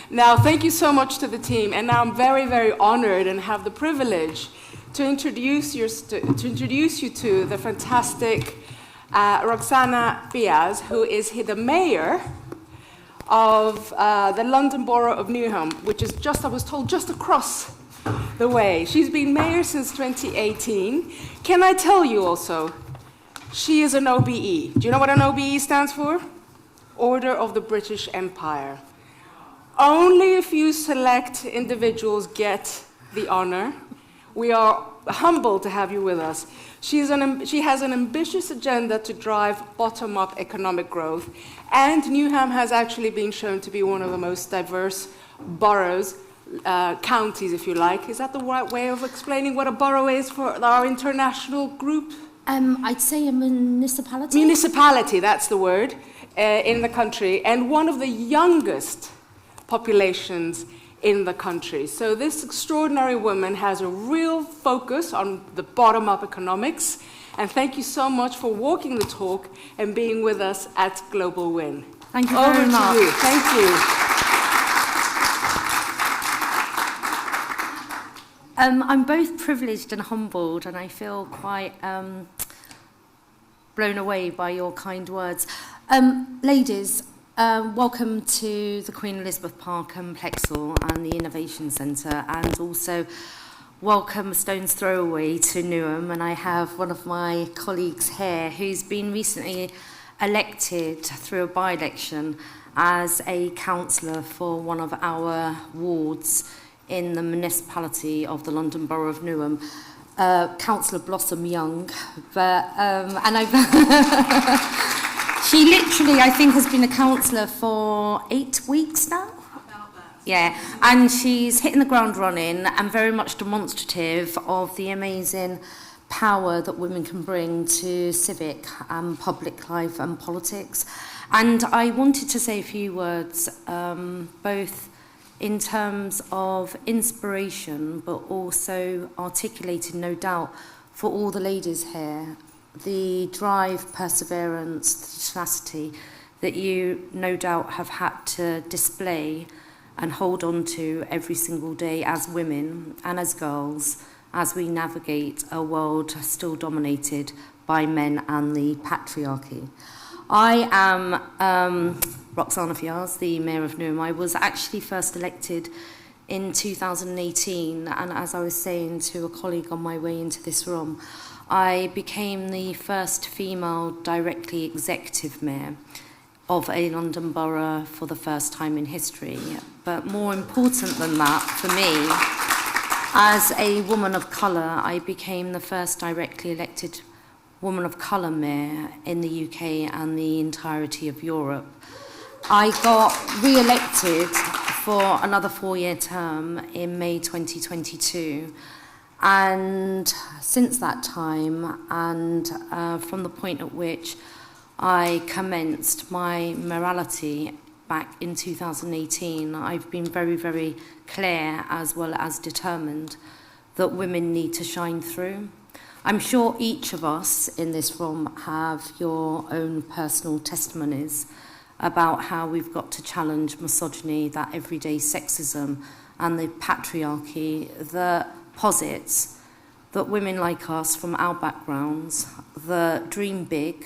Now, thank you so much to the team, and now I'm very, very honored and have the privilege to introduce you to the fantastic Roxana Diaz, who is the mayor of the London Borough of Newham, which is just, I was told, just across the way. She's been mayor since 2018. Can I tell you also, she is an OBE. Do you know what an OBE stands for? Order of the British Empire. Only a few select individuals get the honor. We are humbled to have you with us. She has an ambitious agenda to drive bottom-up economic growth, and Newham has actually been shown to be one of the most diverse boroughs, counties, if you like. Is that the right way of explaining what a borough is for our international group? I'd say a municipality. Municipality, that's the word, in the country, and one of the youngest populations in the country. So this extraordinary woman has a real focus on the bottom-up economics, and thank you so much for walking the talk and being with us at Global Win. Thank you very much. Over to you. Thank you. I'm both privileged and humbled, and I feel quite blown away by your kind words. Ladies, welcome to the Queen Elizabeth Park and Plexel and the Innovation Centre, and also welcome a stone's throw away to Newham. And I have one of my colleagues here who's been recently elected through a by-election as a councillor for one of our wards in the municipality of the London Borough of Newham. Councillor Blossom Young, but and I've she literally, I think, has been a councillor for 8 weeks now. About that. Yeah, and she's hitting the ground running and very much demonstrative of the amazing power that women can bring to civic and public life and politics. And I wanted to say a few words, both in terms of inspiration, but also articulated, no doubt, for all the ladies here, the drive, perseverance, the tenacity that you no doubt have had to display and hold on to every single day as women and as girls, as we navigate a world still dominated by men and the patriarchy. I am Roxana Diaz, the Mayor of Newham. I was actually first elected in 2018, and as I was saying to a colleague on my way into this room, I became the first female directly executive mayor of a London borough for the first time in history. But more important than that, for me, as a woman of colour, I became the first directly elected woman of colour mayor in the UK and the entirety of Europe. I got re-elected for another 4-year term in May 2022. And since that time, and from the point at which I commenced my mayoralty back in 2018, I've been very, very clear as well as determined that women need to shine through. I'm sure each of us in this room have your own personal testimonies about how we've got to challenge misogyny, that everyday sexism, and the patriarchy that posits that women like us from our backgrounds, that dream big,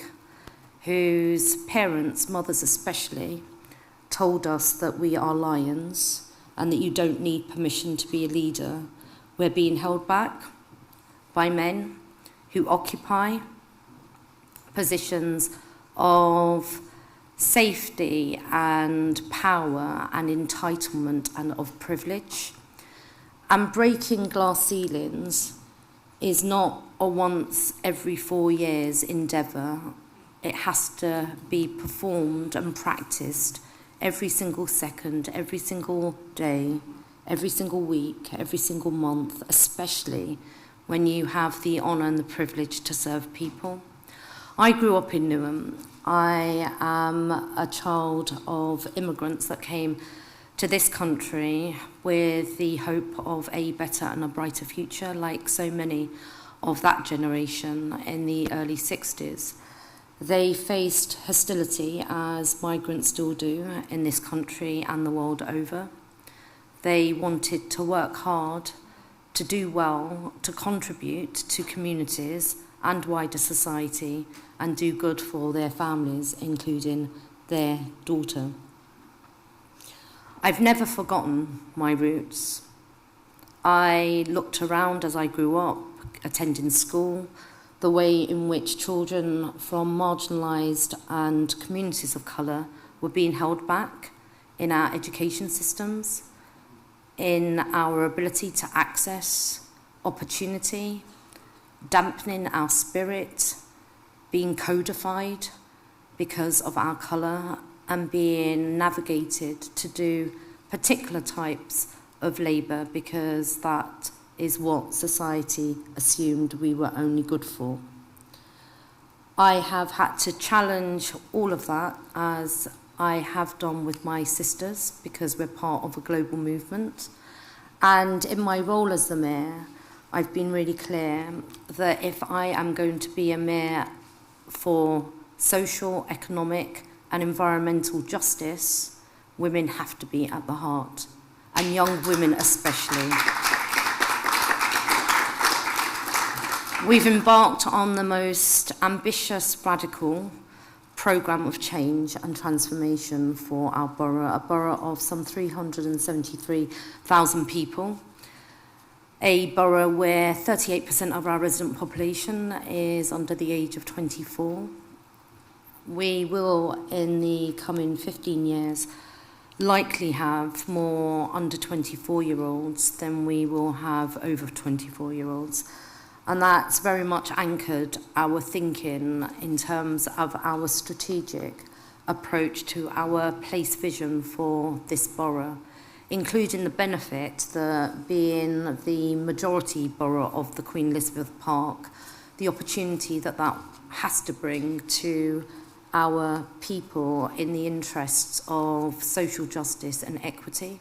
whose parents, mothers especially, told us that we are lions and that you don't need permission to be a leader, we're being held back by men who occupy positions of safety and power and entitlement and of privilege. And breaking glass ceilings is not a once every 4 years endeavour. It has to be performed and practiced every single second, every single day, every single week, every single month, especially when you have the honour and the privilege to serve people. I grew up in Newham. I am a child of immigrants that came to this country with the hope of a better and a brighter future, like so many of that generation in the early 60s. They faced hostility, as migrants still do in this country and the world over. They wanted to work hard, to do well, to contribute to communities and wider society, and do good for their families, including their daughter. I've never forgotten my roots. I looked around as I grew up, attending school, the way in which children from marginalised and communities of colour were being held back in our education systems, in our ability to access opportunity, dampening our spirit, being codified because of our colour, and being navigated to do particular types of labour because that is what society assumed we were only good for. I have had to challenge all of that, as I have done with my sisters, because we're part of a global movement. And in my role as the mayor, I've been really clear that if I am going to be a mayor for social, economic and environmental justice, women have to be at the heart, and young women especially. We've embarked on the most ambitious, radical programme of change and transformation for our borough, a borough of some 373,000 people, a borough where 38% of our resident population is under the age of 24. We will, in the coming 15 years, likely have more under 24-year-olds than we will have over 24-year-olds. And that's very much anchored our thinking in terms of our strategic approach to our place vision for this borough, including the benefit that being the majority borough of the Queen Elizabeth Park, the opportunity that that has to bring to our people in the interests of social justice and equity.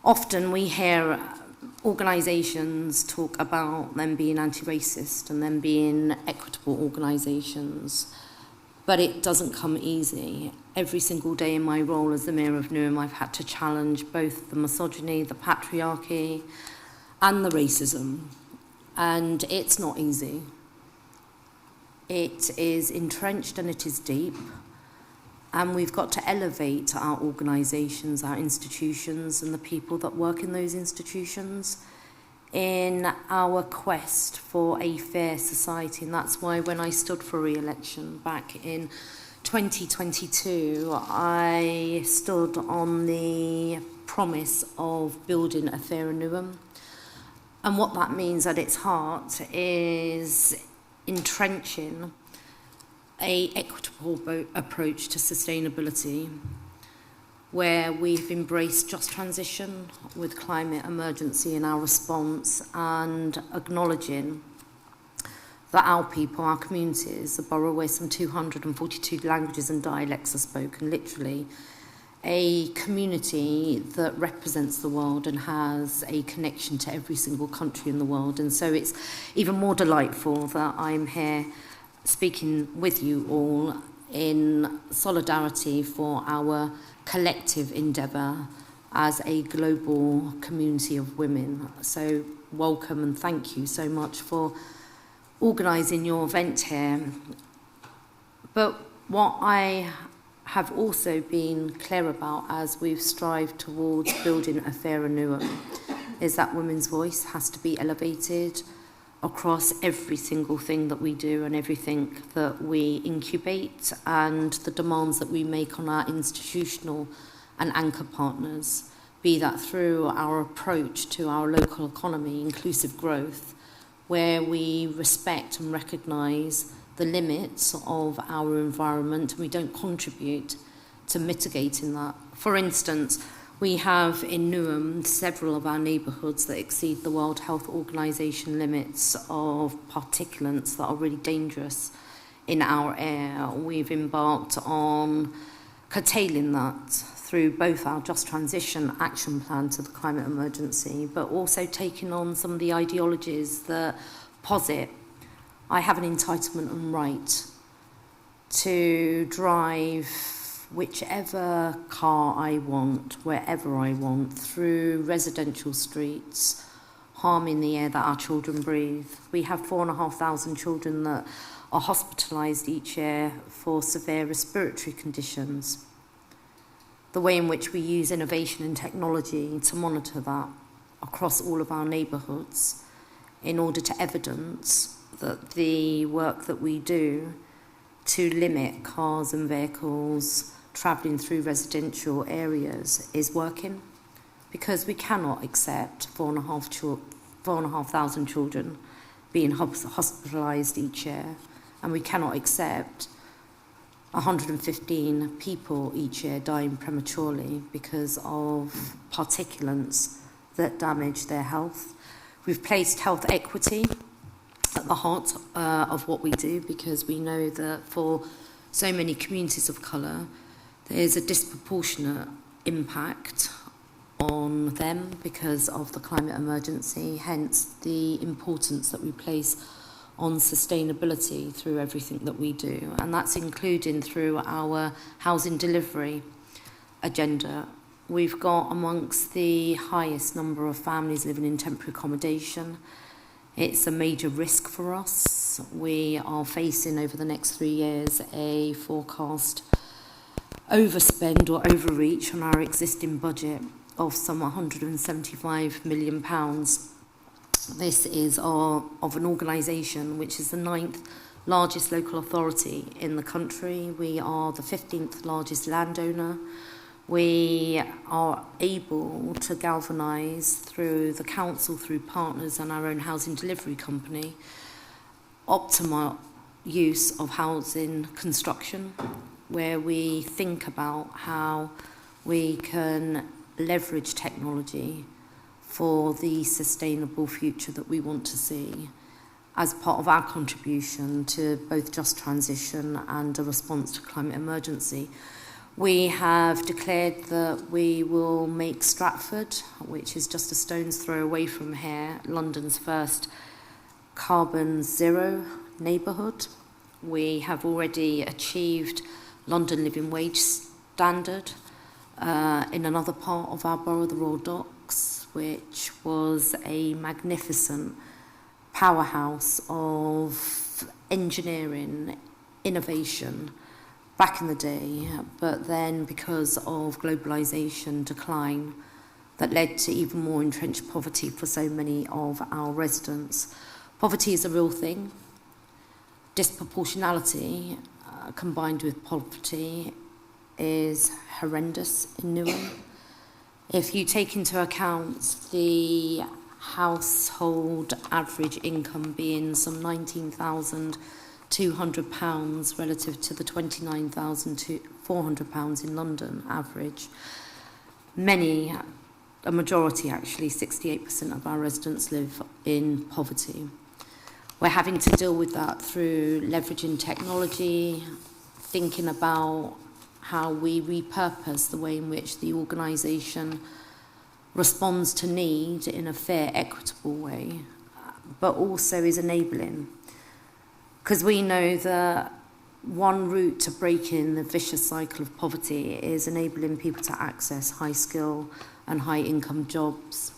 Often we hear organisations talk about them being anti-racist and them being equitable organisations, but it doesn't come easy. Every single day in my role as the Mayor of Newham, I've had to challenge both the misogyny, the patriarchy, and the racism, and it's not easy. It is entrenched and it is deep, and we've got to elevate our organisations, our institutions, and the people that work in those institutions in our quest for a fair society. And that's why when I stood for re-election back in 2022, I stood on the promise of building a fairer Newham. And what that means at its heart is entrenching an equitable approach to sustainability, where we've embraced just transition with climate emergency in our response, and acknowledging that our people, our communities, a borough where some 242 languages and dialects are spoken, literally a community that represents the world and has a connection to every single country in the world. And so it's even more delightful that I'm here speaking with you all in solidarity for our collective endeavour as a global community of women. So welcome and thank you so much for organising your event here. But what I have also been clear about as we've strived towards building a fairer Newham is that women's voice has to be elevated across every single thing that we do and everything that we incubate, and the demands that we make on our institutional and anchor partners, be that through our approach to our local economy, inclusive growth, where we respect and recognise the limits of our environment and we don't contribute to mitigating that. For instance, we have in Newham several of our neighbourhoods that exceed the World Health Organization limits of particulates that are really dangerous in our air. We've embarked on curtailing that through both our Just Transition Action Plan to the climate emergency, but also taking on some of the ideologies that posit I have an entitlement and right to drive whichever car I want, wherever I want, through residential streets, harming the air that our children breathe. We have 4,500 children that are hospitalised each year for severe respiratory conditions. The way in which we use innovation and technology to monitor that across all of our neighbourhoods in order to evidence that the work that we do to limit cars and vehicles travelling through residential areas is working, because we cannot accept 4,500 children being hospitalised each year, and we cannot accept 115 people each year dying prematurely because of particulates that damage their health. We've placed health equity at the heart of what we do, because we know that for so many communities of colour, there's a disproportionate impact on them because of the climate emergency, hence the importance that we place on sustainability through everything that we do. And that's including through our housing delivery agenda. We've got amongst the highest number of families living in temporary accommodation. It's a major risk for us. We are facing over the next 3 years a forecast overspend or overreach on our existing budget of some £175 million. This is of an organisation which is the 9th largest local authority in the country. We are the 15th largest landowner. We are able to galvanise through the council, through partners and our own housing delivery company, optimal use of housing construction, where we think about how we can leverage technology for the sustainable future that we want to see as part of our contribution to both just transition and a response to climate emergency. We have declared that we will make Stratford, which is just a stone's throw away from here, London's first carbon zero neighbourhood. We have already achieved London living wage standard in another part of our borough, the Royal Docks, which was a magnificent powerhouse of engineering, innovation back in the day, but then because of globalisation decline that led to even more entrenched poverty for so many of our residents. Poverty is a real thing. Disproportionality combined with poverty is horrendous in Newham. If you take into account the household average income being some £19,200 relative to the £29,400 in London average, a majority actually, 68% of our residents live in poverty. We're having to deal with that through leveraging technology, thinking about how we repurpose the way in which the organisation responds to need in a fair, equitable way, but also is enabling. Because we know that one route to breaking the vicious cycle of poverty is enabling people to access high skill and high income jobs.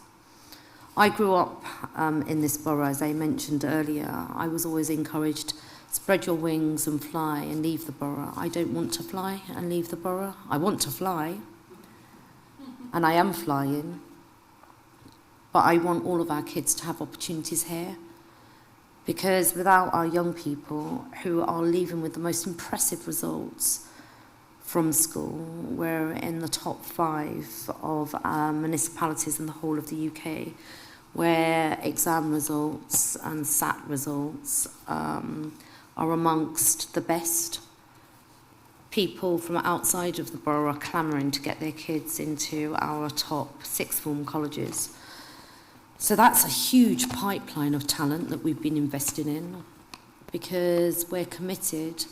I grew up in this borough, as I mentioned earlier. I was always encouraged, spread your wings and fly and leave the borough. I don't want to fly and leave the borough. I want to fly, and I am flying, but I want all of our kids to have opportunities here, because without our young people who are leaving with the most impressive results from school, we're in the top 5 of municipalities in the whole of the UK, where exam results and SAT results are amongst the best. People from outside of the borough are clamouring to get their kids into our top 6th form colleges. So that's a huge pipeline of talent that we've been investing in, because we're committed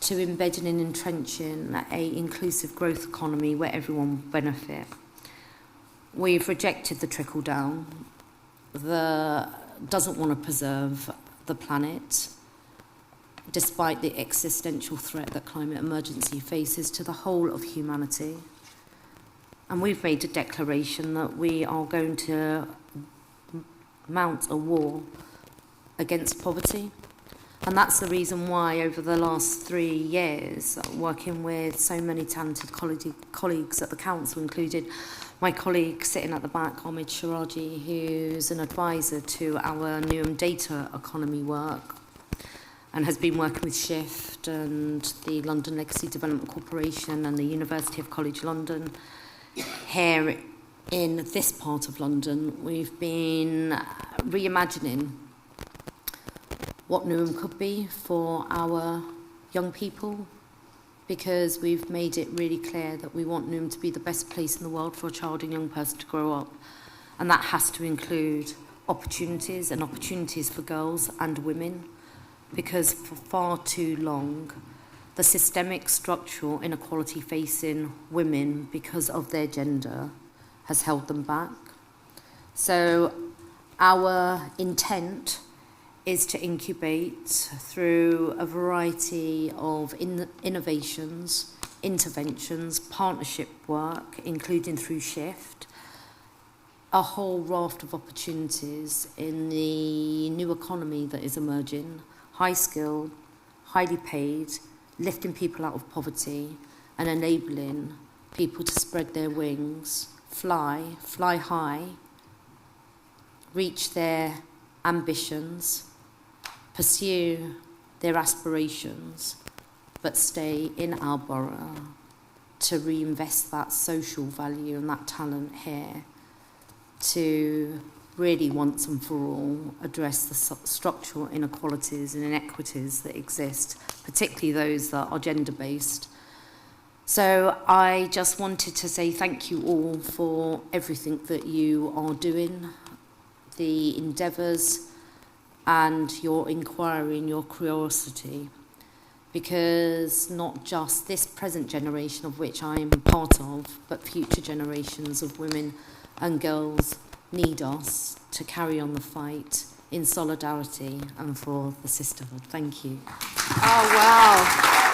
to embedding and entrenching an inclusive growth economy where everyone will benefit. We've rejected the trickle-down that doesn't want to preserve the planet. despite the existential threat that climate emergency faces to the whole of humanity. And we've made a declaration that we are going to mount a war against poverty. And that's the reason why over the last 3 years, working with so many talented colleagues at the council, including my colleague sitting at the back, Omid Shiraji, who's an advisor to our Newham data economy work and has been working with Shift and the London Legacy Development Corporation and the University of College London. Here in this part of London, we've been reimagining what Newham could be for our young people, because we've made it really clear that we want Newham to be the best place in the world for a child and young person to grow up. And that has to include opportunities, and opportunities for girls and women, because for far too long, the systemic structural inequality facing women because of their gender has held them back. So our intent is to incubate through a variety of innovations, interventions, partnership work, including through Shift, a whole raft of opportunities in the new economy that is emerging, high skilled, highly paid, lifting people out of poverty and enabling people to spread their wings, fly high, reach their ambitions, pursue their aspirations, but stay in our borough to reinvest that social value and that talent here to really once and for all address the structural inequalities and inequities that exist, particularly those that are gender-based. So I just wanted to say thank you all for everything that you are doing, the endeavours and your inquiry and your curiosity, because not just this present generation of which I am part of, but future generations of women and girls need us to carry on the fight in solidarity and for the sisterhood. Thank you. Oh, wow.